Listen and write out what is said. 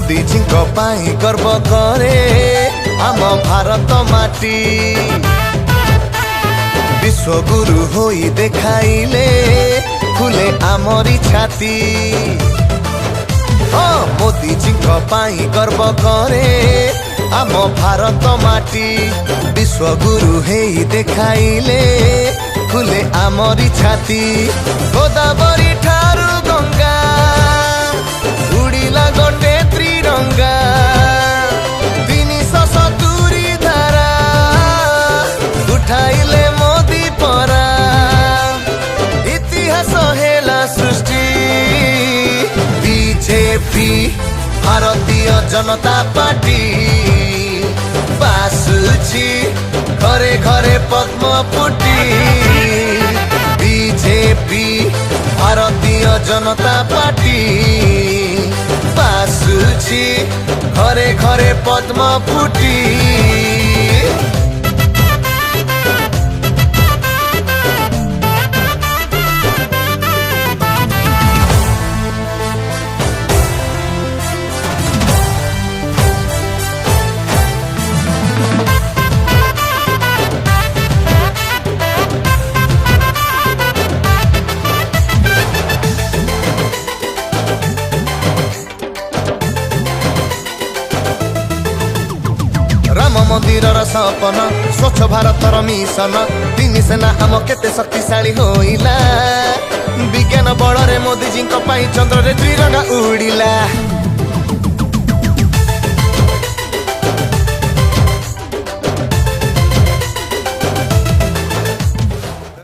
मोदीजीଙ୍କ ପାଇଁ गर्व करे आम भारत माटी विश्वगुरु होई देखाइले खुले आमरी छाती मोदीजीଙ୍କ ପାଇଁ गर्व करे आम भारत माटी विश्वगुरु हेई देखाइले खुले आमरी छाती गोदावरी ठारू गंगा उड़िला गोटे त्रिरंगा 370 धारा उठाइले मोदी परा इतिहास हेला सृष्टि बीजेपी भारतीय जनता पार्टी बासुची घरे घरे पद्म फुटी बीजेपी भारतीय जनता पार्टी बासुची घरे घरे पद्म फुटी राम मंदिर सपन स्वच्छ भारत मिशन 3 सेना आम केते शक्तिशाली होइला विज्ञान बल रे मोदीजी चंद्र रे त्रिरंगा उड़िला।